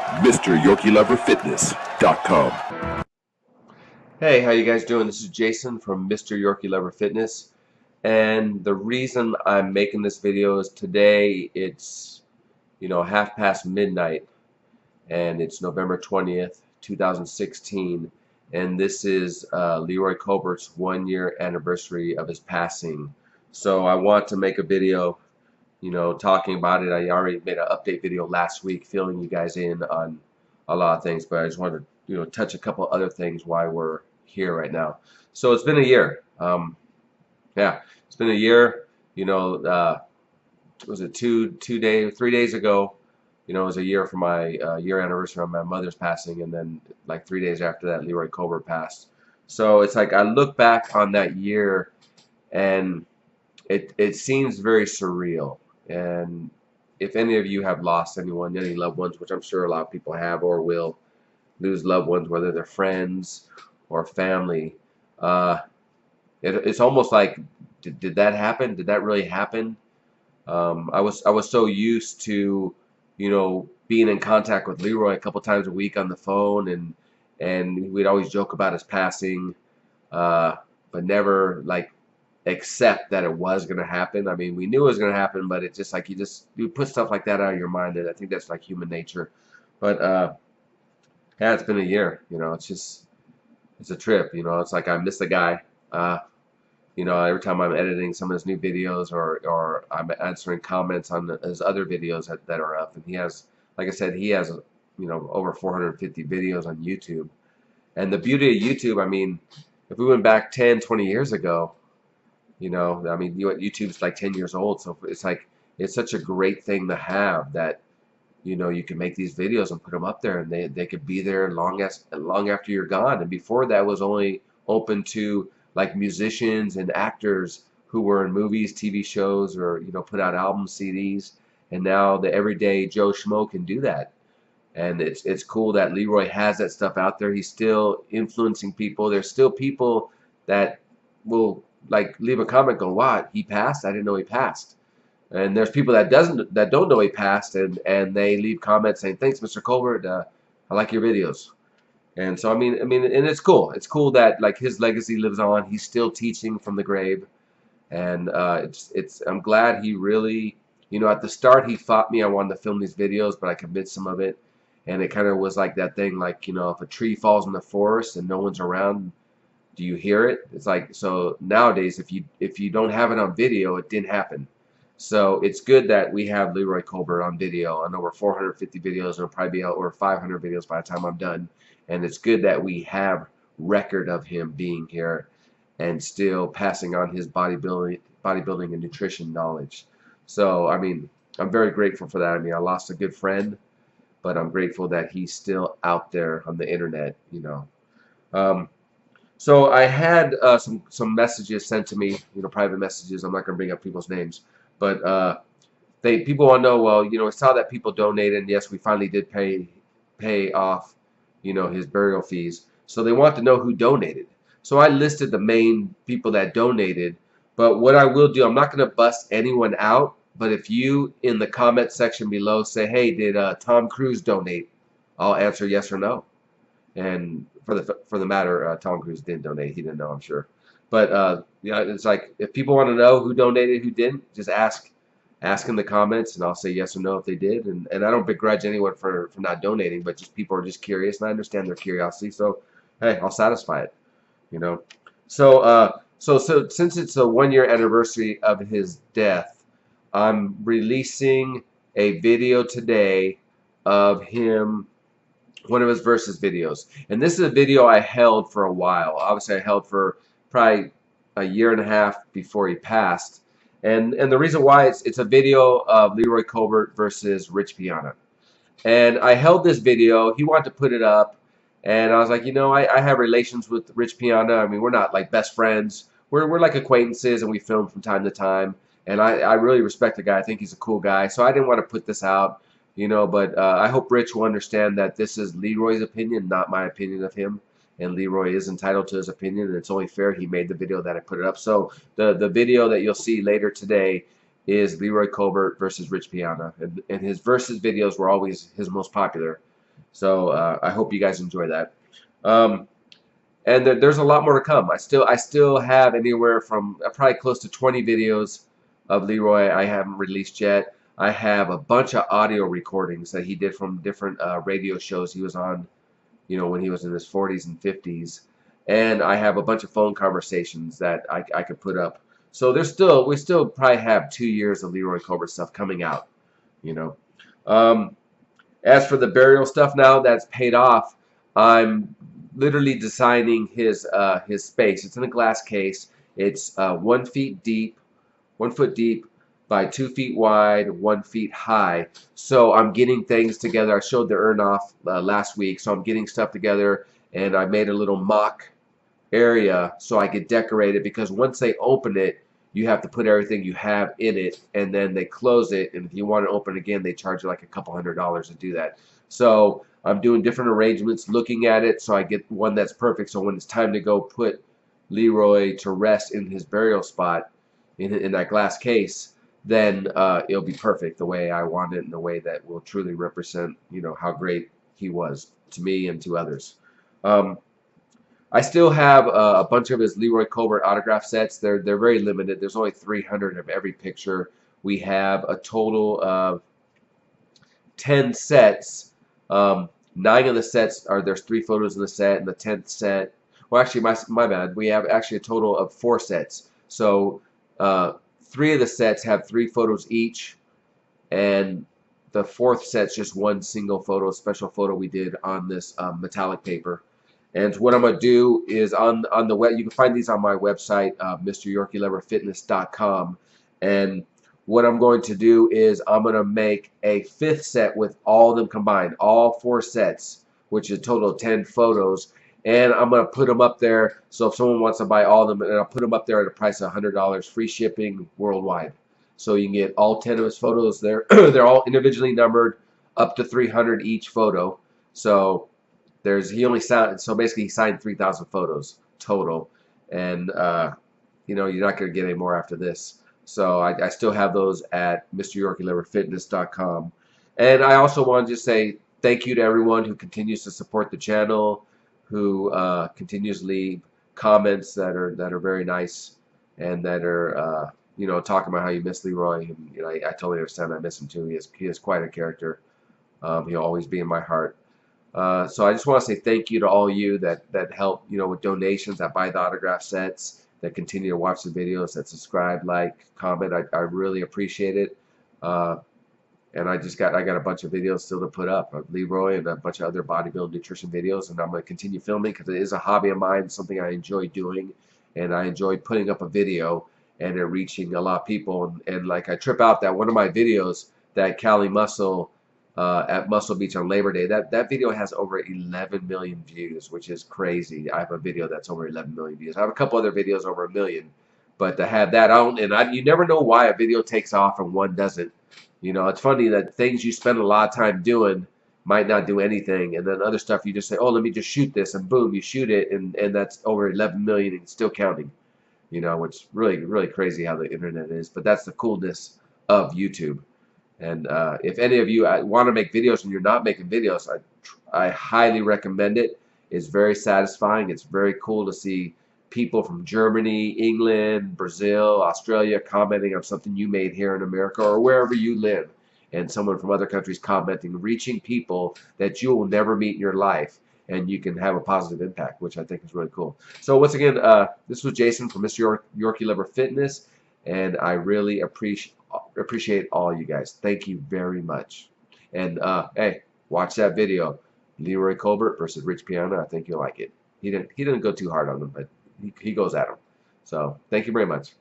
MrYorkieLoverFitness.com. Hey, how you guys doing? This is Jason from Mr. Yorkie Lover Fitness, and the reason I'm making this video is today it's midnight, and it's November 20th, 2016, and this is Leroy Colbert's 1 year anniversary of his passing. So I want to make a video, talking about it. I already made an update video last week, filling you guys in on a lot of things, but I just wanted to, touch a couple other things why we're here right now. So it's been a year. Yeah, it's been a year. Was it 3 days ago? It was a year for my year anniversary of my mother's passing, and then like 3 days after that, Leroy Colbert passed. So it's like I look back on that year, and it seems very surreal. And if any of you have lost anyone, any loved ones, which I'm sure a lot of people have or will lose loved ones, whether they're friends or family, it's almost like, did that happen? Did that really happen? I was so used to, being in contact with Leroy a couple times a week on the phone, and we'd always joke about his passing, but never like accept that it was going to happen. I mean, we knew it was going to happen, but it's just like you put stuff like that out of your mind, and I think that's like human nature. But yeah, it's been a year. It's a trip. It's like I miss the guy. Every time I'm editing some of his new videos, or I'm answering comments on his other videos that are up, and he has, like I said, he has over 450 videos on YouTube. And the beauty of YouTube, I mean, if we went back 10, 20 years ago, I mean, YouTube's like 10 years old, so it's like it's such a great thing to have that you can make these videos and put them up there, and they could be there long after you're gone. And before that was only open to like musicians and actors who were in movies, TV shows, or put out albums, CDs. And now the everyday Joe Schmo can do that. And it's cool that Leroy has that stuff out there. He's still influencing people. There's still people that will like leave a comment going, "Wow, he passed? I didn't know he passed." And there's people that don't know he passed, and they leave comments saying, "Thanks, Mr. Colbert. I like your videos." And so and it's cool. It's cool that like his legacy lives on. He's still teaching from the grave, and I'm glad he really, at the start he fought me. I wanted to film these videos, but I convinced him of it, and it kind of was like that thing, like if a tree falls in the forest and no one's around, do you hear it? It's like, so nowadays if you don't have it on video, it didn't happen. So it's good that we have Leroy Colbert on video on over 450 videos, and it'll probably be over 500 videos by the time I'm done. And it's good that we have record of him being here and still passing on his bodybuilding and nutrition knowledge. So I mean, I'm very grateful for that. I mean, I lost a good friend, but I'm grateful that he's still out there on the internet. So I had some messages sent to me, private messages. I'm not going to bring up people's names, but people want to know. Well, I saw that people donated, and yes, we finally did pay off, his burial fees. So they want to know who donated. So I listed the main people that donated. But what I will do, I'm not going to bust anyone out. But if you in the comment section below say, "Hey, did Tom Cruise donate?" I'll answer yes or no. And for the matter, Tom Cruise didn't donate. He didn't know, I'm sure. But it's like if people want to know who donated, who didn't, just ask in the comments, and I'll say yes or no if they did. And I don't begrudge anyone for not donating, but just people are just curious, and I understand their curiosity. So hey, I'll satisfy it. So since it's a 1 year anniversary of his death, I'm releasing a video today of him, one of his versus videos. And this is a video I held for a while. Obviously I held for probably a year and a half before he passed. And the reason why, it's a video of Leroy Colbert versus Rich Piana. And I held this video. He wanted to put it up, and I was like, I have relations with Rich Piana. I mean, we're not like best friends. We're like acquaintances, and we film from time to time. And I really respect the guy. I think he's a cool guy. So I didn't want to put this out, but I hope Rich will understand that this is Leroy's opinion, not my opinion of him. And Leroy is entitled to his opinion, and it's only fair he made the video that I put it up. So the video that you'll see later today is Leroy Colbert versus Rich Piana. And his versus videos were always his most popular. So I hope you guys enjoy that. And there's a lot more to come. I still have anywhere from probably close to 20 videos of Leroy I haven't released yet. I have a bunch of audio recordings that he did from different radio shows he was on, when he was in his 40s and 50s. And I have a bunch of phone conversations that I could put up. So we still probably have 2 years of Leroy Colbert stuff coming out, you know. As for the burial stuff now that's paid off, I'm literally designing his space. It's in a glass case. It's 1 foot deep by 2 feet wide, 1 feet high. So I'm getting things together. I showed the urn off last week, so I'm getting stuff together, and I made a little mock area so I could decorate it, because once they open it, you have to put everything you have in it, and then they close it, and if you want to open again, they charge you like a couple $100s to do that. So I'm doing different arrangements, looking at it, so I get one that's perfect, so when it's time to go put Leroy to rest in his burial spot in that glass case, then it'll be perfect the way I want it, in the way that will truly represent, how great he was to me and to others. I still have a bunch of his Leroy Colbert autograph sets. They're very limited. There's only 300 of every picture. We have a total of 10 sets. 9 of the sets there's 3 photos in the set, and the 10th set. Well, actually, my bad. We have actually a total of 4 sets. So 3 of the sets have 3 photos each, and the 4th set's just one single photo, special photo we did on this metallic paper. And what I'm going to do is on the web, you can find these on my website, MrYorkieLoverFitness.com. And what I'm going to do is I'm going to make a 5th set with all of them combined, all 4 sets, which is a total of 10 photos. And I'm going to put them up there, so if someone wants to buy all of them, and I'll put them up there at a price of $100, free shipping worldwide. So you can get all 10 of his photos there. They're all individually numbered, up to 300 each photo. So basically he signed 3,000 photos total, and you're not going to get any more after this. So I still have those at MrYorkieLoverFitness.com. And I also want to just say thank you to everyone who continues to support the channel, who continues to leave comments that are very nice, and that are talking about how you miss Leroy. And I totally understand. I miss him too. He is quite a character. He'll always be in my heart. So I just want to say thank you to all you that help, with donations, that buy the autograph sets, that continue to watch the videos, that subscribe, like, comment. I really appreciate it. And I got a bunch of videos still to put up of Leroy and a bunch of other bodybuilding nutrition videos, and I'm going to continue filming because it is a hobby of mine, something I enjoy doing, and I enjoy putting up a video and it reaching a lot of people. And like, I trip out that one of my videos, that Cali Muscle at Muscle Beach on Labor Day, that video has over 11 million views, which is crazy. I have a video that's over 11 million views. I have a couple other videos over 1 million, but to have that on, and you never know why a video takes off and one doesn't. It's funny that things you spend a lot of time doing might not do anything, and then other stuff you just say, oh, let me just shoot this, and boom, you shoot it, and that's over 11 million and still counting. It's really, really crazy how the internet is, but that's the coolness of YouTube. And if any of you want to make videos and you're not making videos, I highly recommend it. It's very satisfying. It's very cool to see people from Germany, England, Brazil, Australia commenting on something you made here in America or wherever you live, and someone from other countries commenting, reaching people that you will never meet in your life, and you can have a positive impact, which I think is really cool. So once again, this was Jason from Mr. Yorkie Lover Fitness, and I really appreciate all you guys. Thank you very much. And hey, watch that video, Leroy Colbert versus Rich Piana. I think you'll like it. He didn't go too hard on them, but he goes at them. So thank you very much.